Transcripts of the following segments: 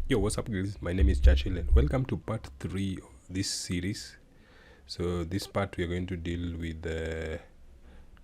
Yo, what's up guys? My name is Churchill and welcome to part 3 of this series. So this part we are going to deal with the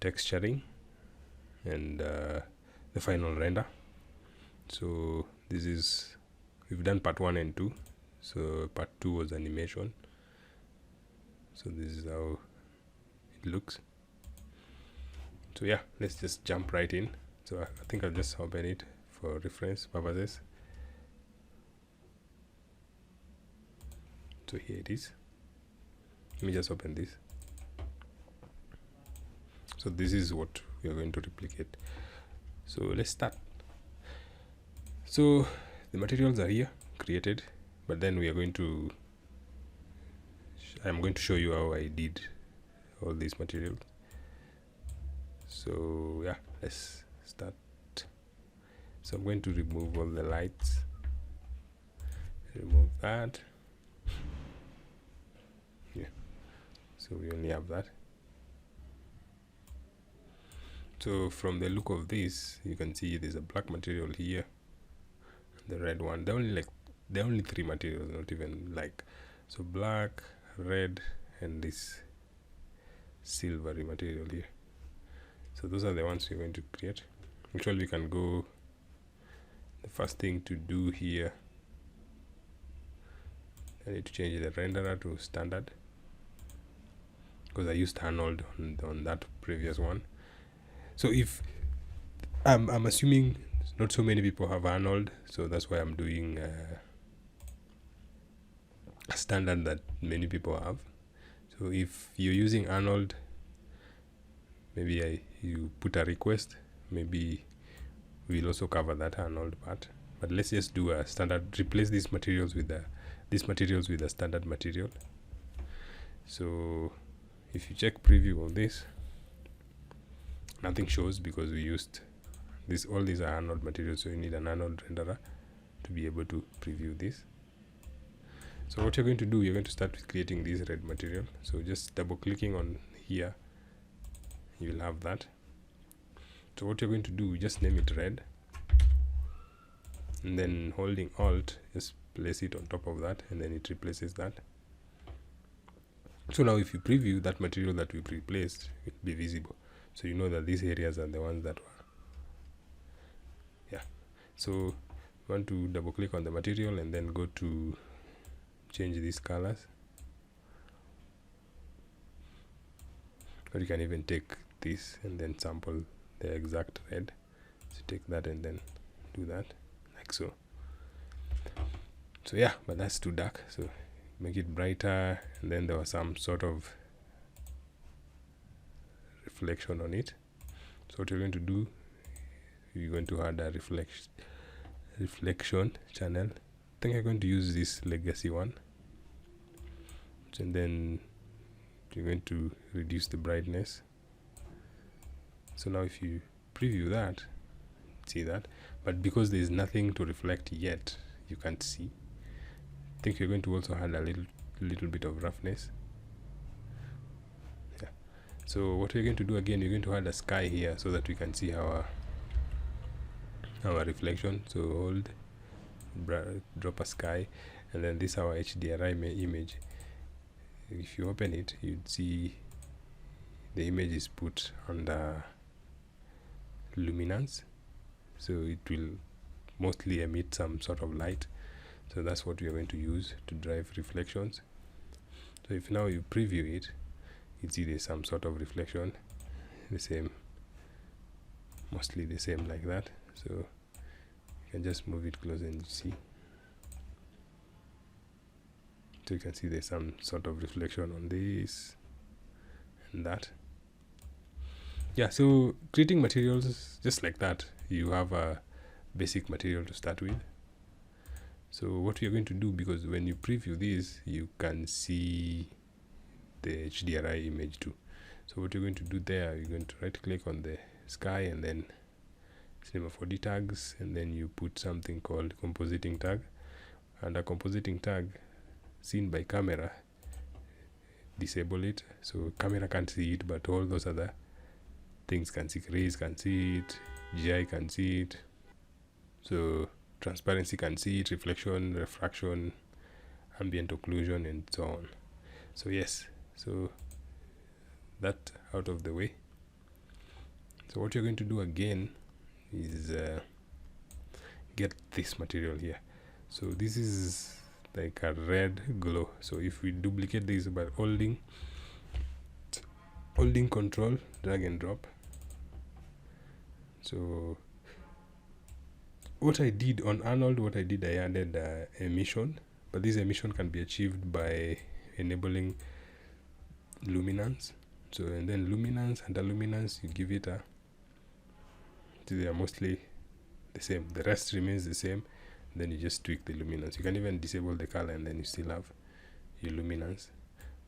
texturing and the final render. So this is, we've done part 1 and 2. So part 2 was animation. So this is how it looks. So yeah, let's just jump right in. So I think I'll just open it for reference purposes. So here it is. Let me just open this. So this is what we are going to replicate. So let's start. So the materials are here created, but then we are going to I'm going to show you how I did all these materials. So yeah, let's start. So I'm going to remove all the lights, remove that. Yeah, so we only have that. So from the look of this, you can see there's a black material here, the red one. They're only 3 materials, not even like, so black, red, and this silvery material here. So those are the ones we're going to create. Actually, we can go, the first thing to do here, I need to change the renderer to standard because I used Arnold on that previous one. So if I'm assuming not so many people have Arnold, so that's why I'm doing a standard that many people have. So if you're using Arnold, maybe you put a request, maybe we'll also cover that Arnold part. But let's just do a standard, replace these materials with a standard material. So if you check preview of this, nothing shows because we used this. All these are Arnold materials, so you need an Arnold renderer to be able to preview this. So what you're going to do, you're going to start with creating this red material. So just double clicking on here, you'll have that. So what you're going to do, just name it red, and then holding Alt, just place it on top of that, and then it replaces that. So now if you preview, that material that we replaced will be visible, so you know that these areas are the ones that were, yeah. So you want to double click on the material and then go to change these colors, or you can even take this and then sample the exact red. So take that and then do that like so. So yeah, but that's too dark, so make it brighter, and then there was some sort of reflection on it. So what you're going to do, you're going to add a reflection channel. I think I'm going to use this legacy one, and then you're going to reduce the brightness. So now if you preview that, see that, but because there is nothing to reflect yet, you can't see. I think you're going to also add a little bit of roughness. Yeah. So what we're going to do again, you're going to add a sky here so that we can see our reflection. So hold, drop a sky, and then this is our HDRI image. If you open it, you'd see the image is put under luminance, so it will mostly emit some sort of light. So that's what we are going to use to drive reflections. So if now you preview it, you see there's some sort of reflection, the same, mostly the same like that. So you can just move it closer and see. So you can see there's some sort of reflection on this and that. Yeah, so creating materials just like that, you have a basic material to start with. So what we are going to do, because when you preview this, you can see the HDRI image too. So what you're going to do there, you're going to right click on the sky and then Cinema 4D tags, and then you put something called compositing tag. And a compositing tag, seen by camera, disable it, so camera can't see it, but all those other things can see. Rays can see it, GI can see it. So transparency can see it, reflection, refraction, ambient occlusion, and so on. So yes, so that out of the way. So what you're going to do again is get this material here. So this is like a red glow. So if we duplicate this by holding control, drag and drop. So what I did on Arnold, I added emission, but this emission can be achieved by enabling luminance. So and then luminance and luminance, you give it they are mostly the same. The rest remains the same. Then you just tweak the luminance. You can even disable the color and then you still have your luminance.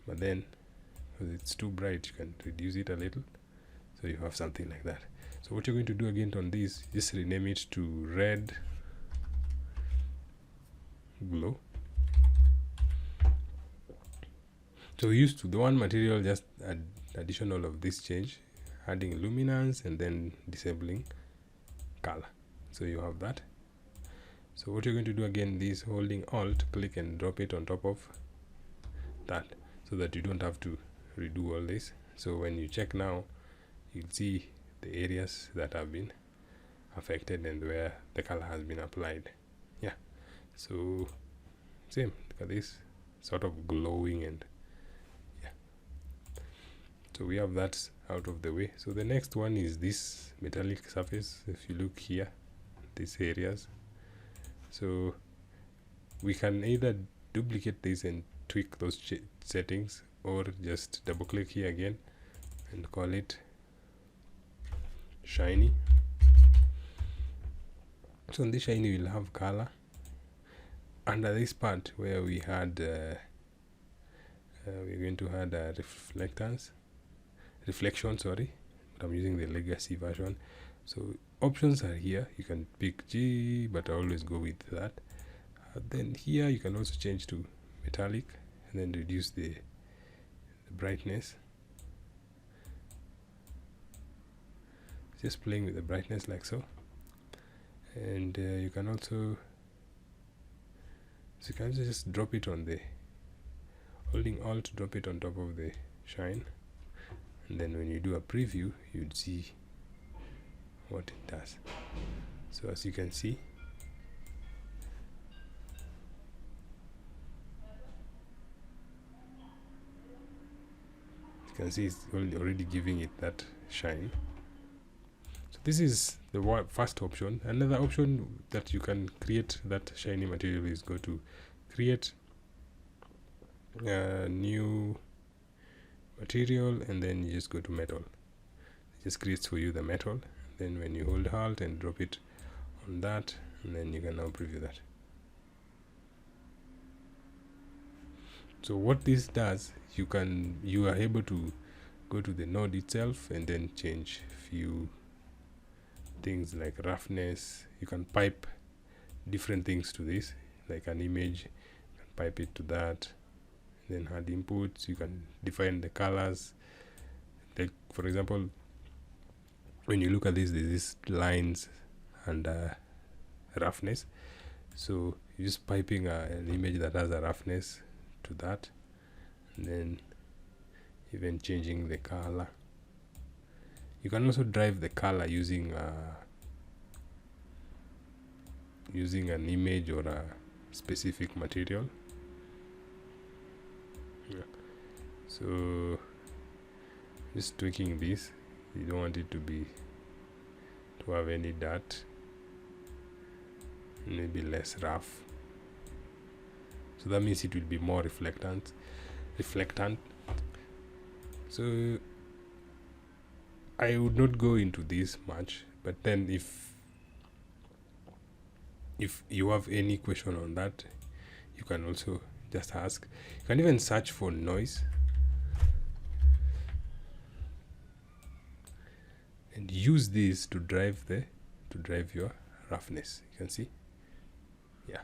But then, because it's too bright, you can reduce it a little. So you have something like that. So what you're going to do again on this, just rename it to red glow. So we used to the one material, just add additional of this change, adding luminance and then disabling color. So you have that. So what you're going to do again is holding Alt, click and drop it on top of that, so that you don't have to redo all this. So when you check now, you'll see the areas that have been affected and where the color has been applied. Yeah, so same, look at this, sort of glowing, and yeah, so we have that out of the way. So the next one is this metallic surface. If you look here, these areas, so we can either duplicate this and tweak those settings, or just double click here again and call it shiny. So on this shiny we'll have color. Under this part where we had we're going to add a reflection, sorry, but I'm using the legacy version. So options are here. You can pick G, but I always go with that. Then here you can also change to metallic and then reduce the brightness. Just playing with the brightness like so. And you can also just drop it on the holding Alt, drop it on top of the shine, and then when you do a preview you'd see what it does. So as you can see, it's already giving it that shine. So this is the first option. Another option that you can create that shiny material is go to create a new material, and then you just go to metal. It just creates for you the metal. Then when you hold Alt and drop it on that, and then you can now preview that. So what this does, you are able to go to the node itself and then change few things like roughness. You can pipe different things to this, like an image, you can pipe it to that, then add inputs. You can define the colors, like for example when you look at this, there's these lines and roughness. So you're just piping an image that has a roughness to that, and then even changing the color. You can also drive the color using an image or a specific material. Yeah. So just tweaking this. You don't want it to have any dirt, maybe less rough. So that means it will be more reflectant. So I would not go into this much, but then if you have any question on that, you can also just ask. You can even search for noise and use this to drive your roughness. You can see, yeah.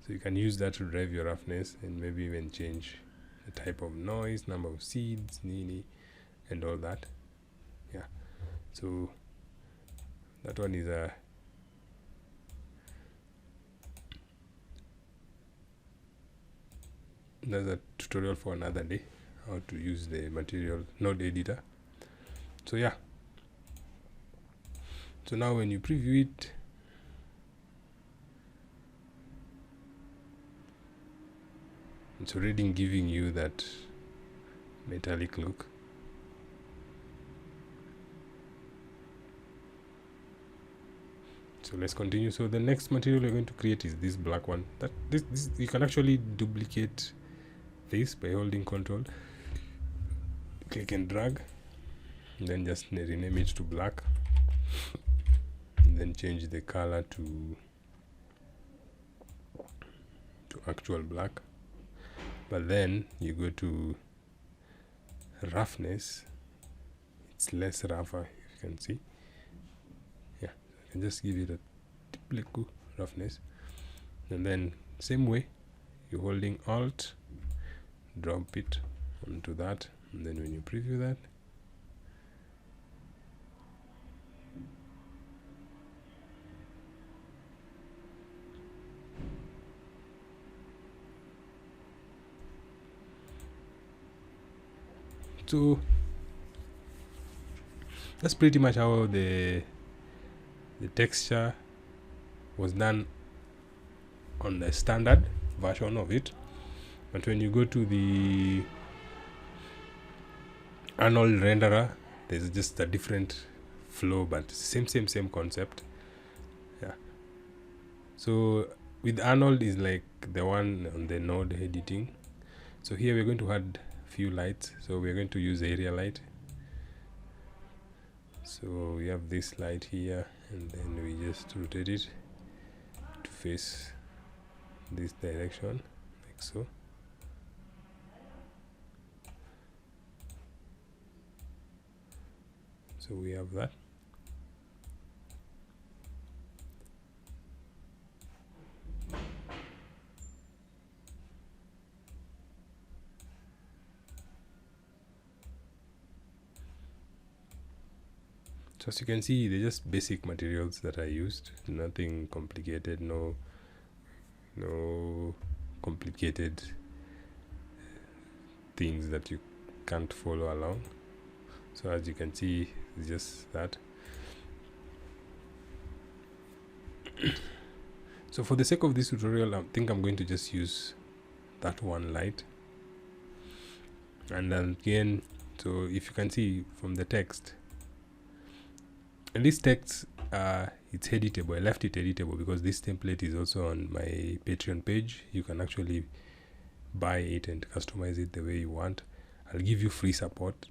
So you can use that to drive your roughness, and maybe even change the type of noise, number of seeds, and all that. Yeah. So that one is That's a tutorial for another day, how to use the material node editor. So yeah, so now when you preview it, it's already giving you that metallic look. So let's continue. So the next material we're going to create is this black one. That this you can actually duplicate this by holding Control, click and drag, and then just rename it to black, and then change the color to actual black. But then you go to roughness, it's less rougher, if you can see. Yeah, I can just give it a typical roughness, and then same way, you're holding Alt, drop it onto that, and then when you preview that, so that's pretty much how the texture was done on the standard version of it. But when you go to the Arnold renderer, there's just a different flow, but same concept. Yeah, so with Arnold is like the one on the node editing. So here we're going to add few lights. So we're going to use area light. So we have this light here, and then we just rotate it to face this direction, like so. So we have that. So as you can see, they're just basic materials that I used, nothing complicated, no complicated things that you can't follow along. So as you can see, it's just that. So for the sake of this tutorial, I think I'm going to just use that one light. And then again, so if you can see from the text, and this text, it's editable. I left it editable because this template is also on my Patreon page. You can actually buy it and customize it the way you want. I'll give you free support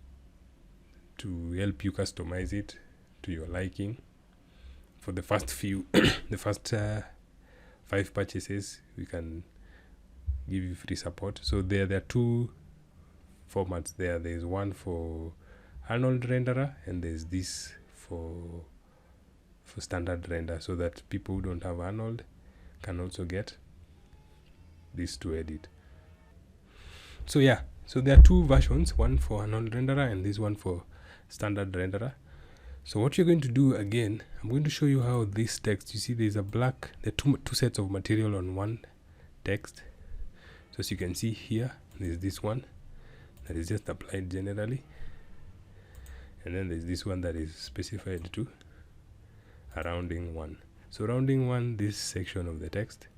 to help you customize it to your liking. For the first few, the first 5 purchases, we can give you free support. So there are 2 formats there. There's one for Arnold renderer, and there's this for standard render, so that people who don't have Arnold can also get this to edit. So yeah, so there are 2 versions, one for Arnold renderer and this one for standard renderer. So what you're going to do again, I'm going to show you how this text, you see there's a black, there are two sets of material on one text. So as you can see here, there's this one that is just applied generally, and then there's this one that is specified to a rounding one. So rounding one, this section of the text.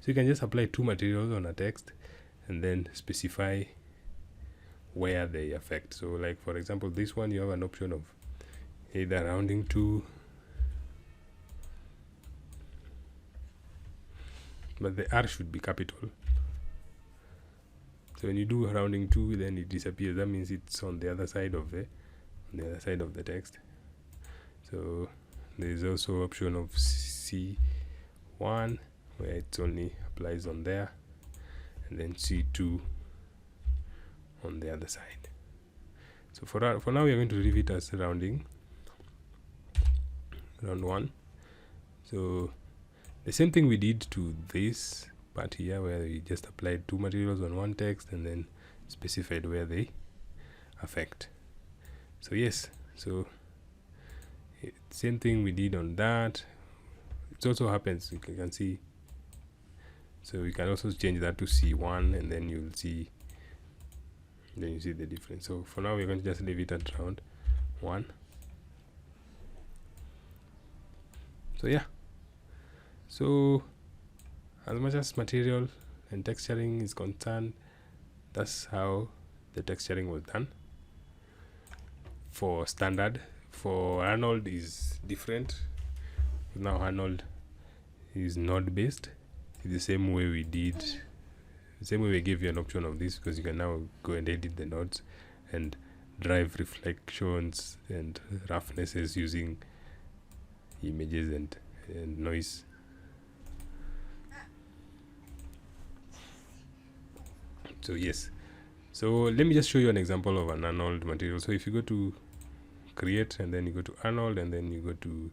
So you can just apply 2 materials on a text and then specify where they affect. So like for example, this one, you have an option of either rounding to, but the R should be capital. So when you do rounding to, then it disappears. That means it's on the other side of the text. So there's also option of C1 where it only applies on there, and then C2 on the other side. So for now we are going to leave it as round 1. So the same thing we did to this part here, where we just applied 2 materials on one text and then specified where they affect. So yes, so same thing we did on that. It also happens, you can see, So you can also change that to C1, and then you'll see, then you see the difference. So for now we're going to just leave it at around 1. So yeah, so as much as material and texturing is concerned, that's how the texturing was done. For standard, for Arnold is different. Now Arnold is node based. It's the same way we did, the same way we gave you an option of this, because you can now go and edit the nodes and drive reflections and roughnesses using images and noise. So yes, so let me just show you an example of an Arnold material. So if you go to create, and then you go to Arnold, and then you go to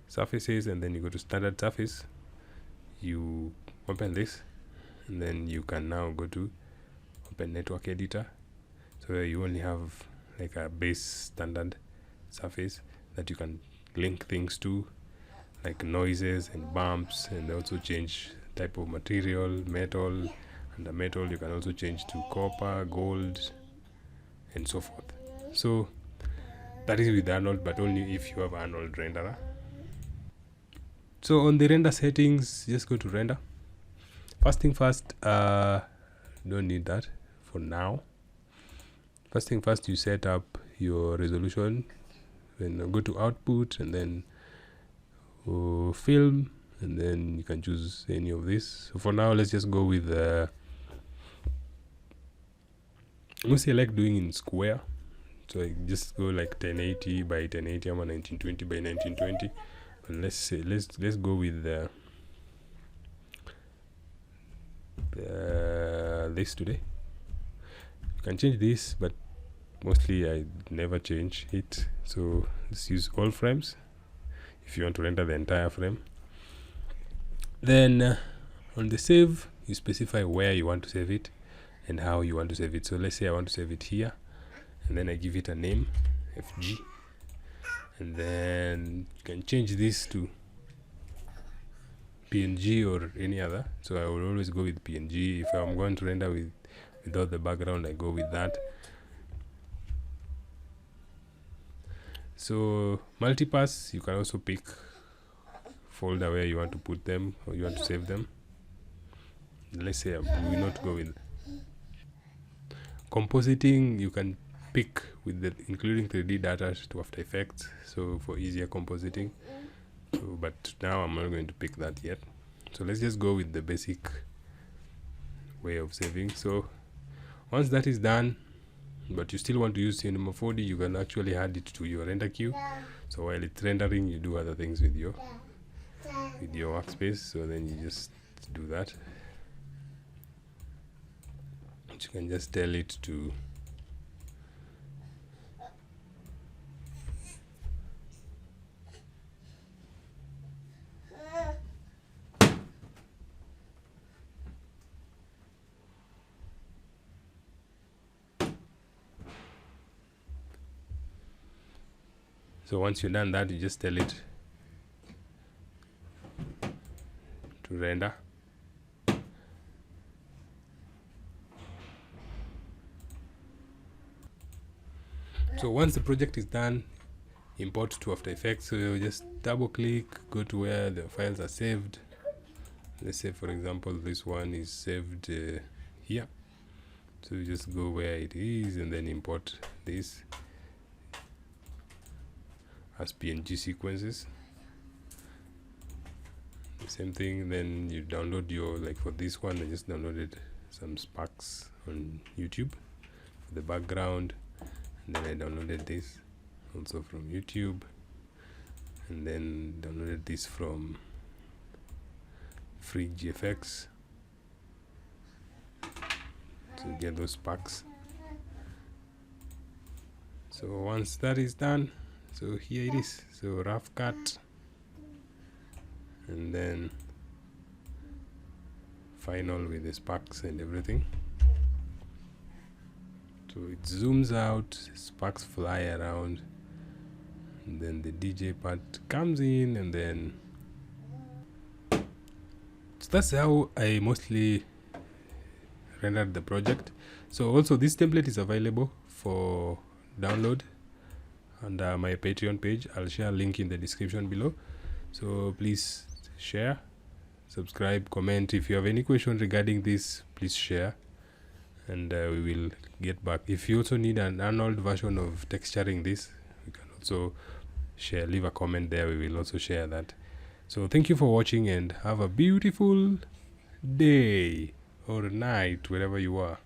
surfaces, and then you go to standard surface, you open this, and then you can now go to open network editor. So you only have like a base standard surface that you can link things to, like noises and bumps, and also change type of material, metal. Under metal you can also change to copper, gold, and so forth. So that is with Arnold, but only if you have Arnold renderer. So on the render settings, just go to render. First thing first, don't need that for now. First thing first, you set up your resolution, then go to output, and then film, and then you can choose any of this. So for now, let's just go with mostly I like doing in square, so I just go like 1080 by 1080 or 1920 by 1920. But let's go with this today. You can change this, but mostly I never change it. So let's use all frames if you want to render the entire frame. Then on the save, you specify where you want to save it and how you want to save it. So let's say I want to save it here, and then I give it a name, FG, and then you can change this to PNG or any other. So I will always go with PNG. If I'm going to render without the background, I go with that. So multipass, you can also pick folder where you want to put them or you want to save them. Let's say we will not go with compositing. You can pick with the including 3D data to After Effects, so for easier compositing. So, but now I'm not going to pick that yet. So let's just go with the basic way of saving. So once that is done, but you still want to use Cinema 4D, you can actually add it to your render queue. So while it's rendering, you do other things with your workspace. So then you just do that. You can just tell it to so once you've done that, you just tell it to render. So once the project is done, import to After Effects. So you just double click, go to where the files are saved. Let's say for example this one is saved here. So you just go where it is and then import this as PNG sequences. The same thing, then you download your, like for this one I just downloaded some Sparks on YouTube for the background, and then I downloaded this also from YouTube, and then downloaded this from FreeGFX to get those Sparks. So once that is done, so here it is. So rough cut, and then final with the sparks and everything. So it zooms out, sparks fly around, and then the DJ part comes in, and then So that's how I mostly rendered the project. So also this template is available for download under my Patreon page. I'll share a link in the description below. So please share, subscribe, comment. If you have any question regarding this, please share, and we will get back. If you also need an Arnold version of texturing this, you can also share, leave a comment there. We will also share that. So thank you for watching, and have a beautiful day or night wherever you are.